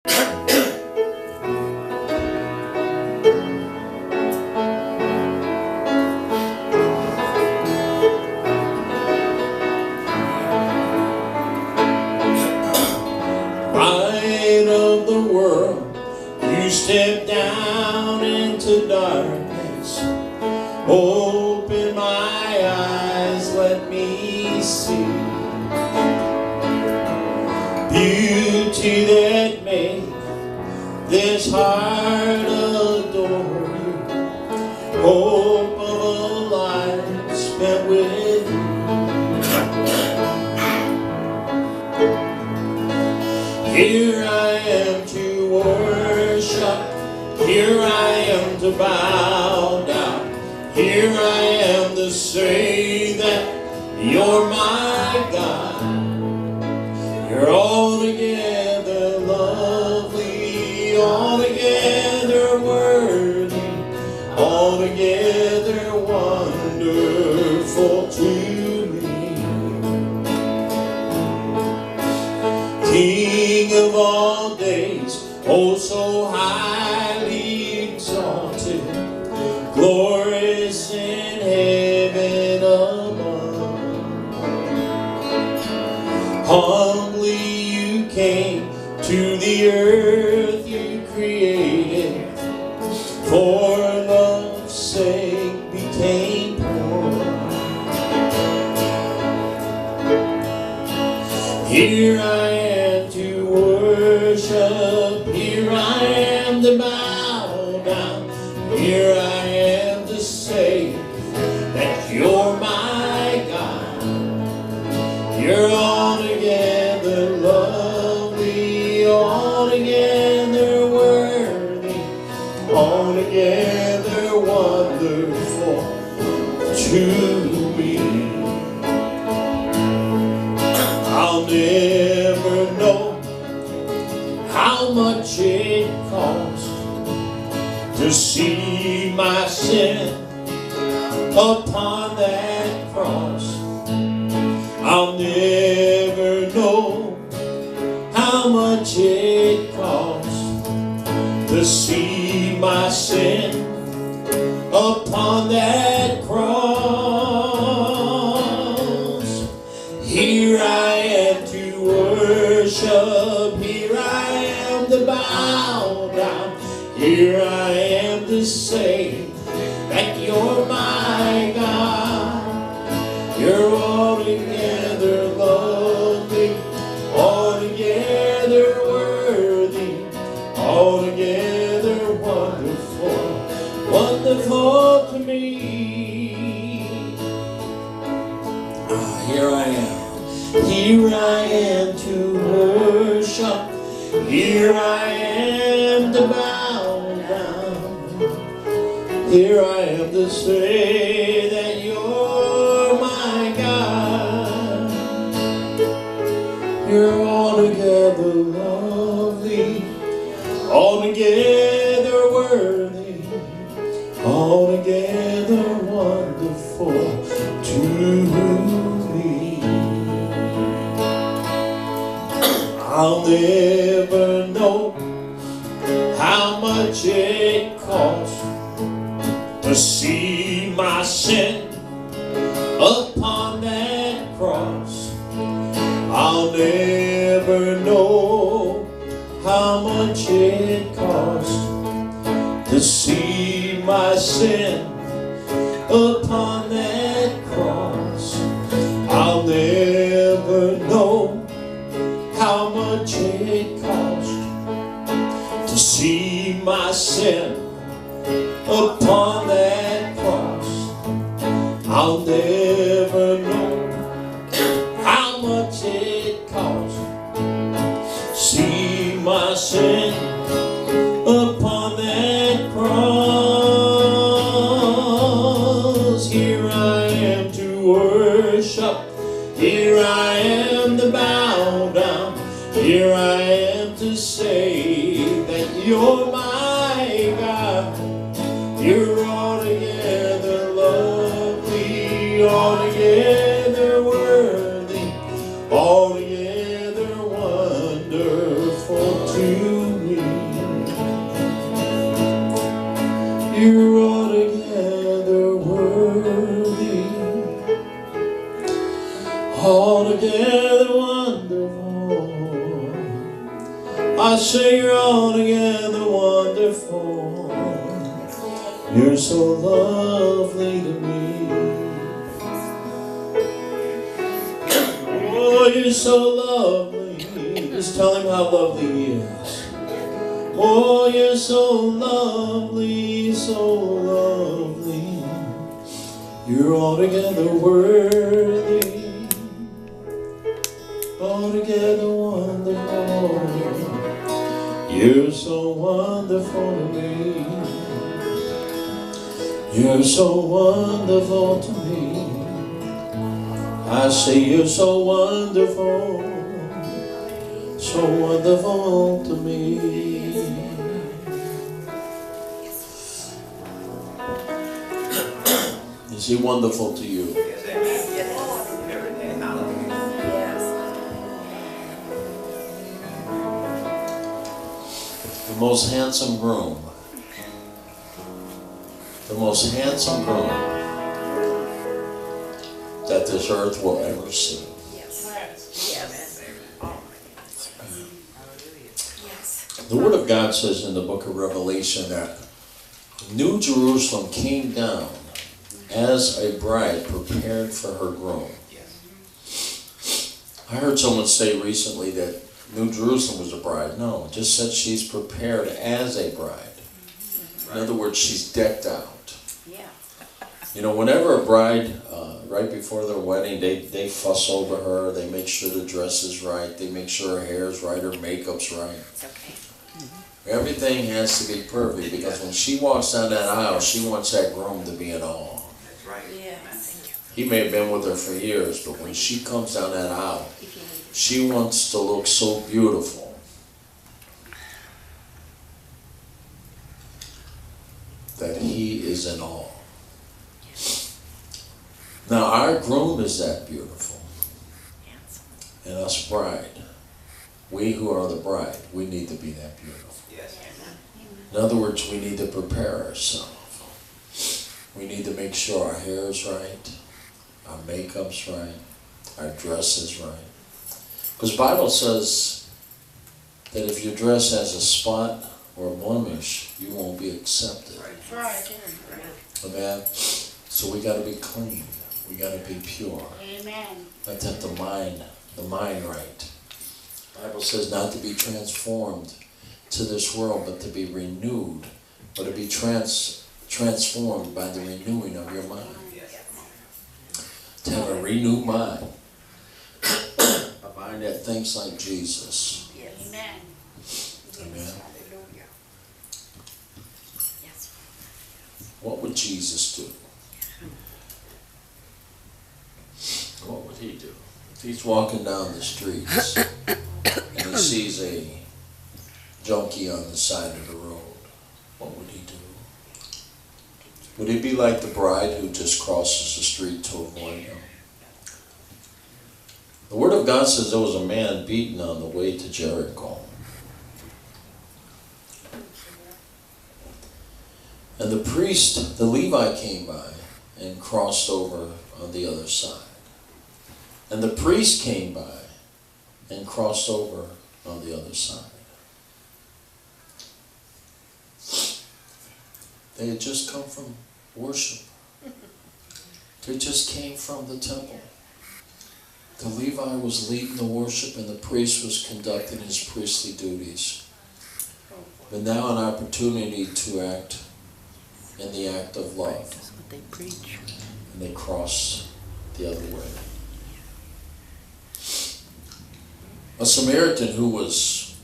Light of the world, you step down into darkness. Open my eyes, let me see beauty that made this heart adore you. Hope of a life spent with you. Here I am to worship, here I am to bow down, here I am to say that you're my God. You're altogether lovely, altogether worthy, altogether wonderful to me. King of all days, oh so highly exalted, glorious in heaven above. Humbly you came to the earth you created, for love's sake became poor. Here I am to worship, here I am to bow down, here I am to say that you're my God. You're altogether lovely, altogether worthy, altogether wonderful to me. I'll never know how much it costs to see my sin upon that cross. I'll never know how much it costs to see my sin upon that cross. Here I am to worship, here I am to bow down, here I am to say that you're my God. You're altogether lovely, altogether worthy, altogether wonderful, wonderful to me. Here I am to worship, here I am to bow down, here I am to say that you're my God. You're altogether lovely, altogether worthy, altogether wonderful to me. I'll never know how much it costs to see my sin upon that cross. I'll never know how much it costs to see my sin upon that cross. I'll never know how much it costs to see my sin upon that cross. I'll never know how much it costs to see my sin upon that cross. Here I am to worship, here I am to bow down, here I am to say that you're my God. You're altogether lovely, altogether worthy, altogether wonderful to You're altogether worthy, altogether wonderful. I say you're altogether wonderful. You're so lovely to me. Oh, you're so lovely. Just tell him how lovely he is. Oh, you're so lovely, so lovely. You're altogether worthy, altogether wonderful. You're so wonderful to me. You're so wonderful to me. I say you're so wonderful, so wonderful to me. Is he wonderful to you? The most handsome groom. The most handsome groom that this earth will ever see. The Word of God says in the book of Revelation that New Jerusalem came down as a bride prepared for her groom. I heard someone say recently that New Jerusalem was a bride. No, it just said she's prepared as a bride. In other words, she's decked out. You know, whenever a bride, right before their wedding, they fuss over her, they make sure the dress is right, they make sure her hair is right, her makeup's right. It's okay. Everything has to be perfect because when she walks down that aisle, she wants that groom to be in awe. That's right. He may have been with her for years, but when she comes down that aisle, she wants to look so beautiful. That he is in awe. Now our groom is that beautiful. And us bride, we who are the bride, we need to be that beautiful. Yes. In other words, we need to prepare ourselves. We need to make sure our hair is right, our makeup's right, our dress is right. Because the Bible says that if your dress has a spot or a blemish, you won't be accepted. Right. Amen? So we got to be clean. We got to be pure. Amen. Let's have the mind right. The Bible says not to be transformed to this world, but to be renewed, or to be transformed by the renewing of your mind. To have a renewed mind. A mind that thinks like Jesus. Amen. Amen. Hallelujah. Yes. What would Jesus do? What would he do? If he's walking down the streets and he sees a junkie on the side of the road, what would he do? Would he be like the bride who just crosses the street to avoid him? The Word of God says there was a man beaten on the way to Jericho. And the priest, the Levi, came by and crossed over on the other side. And the priest came by and crossed over on the other side. They had just come from worship. They just came from the temple. The Levi was leading the worship and the priest was conducting his priestly duties. But now an opportunity to act in the act of love. That's what they preach. And they cross the other way. A Samaritan who was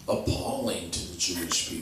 appalling to the Jewish people.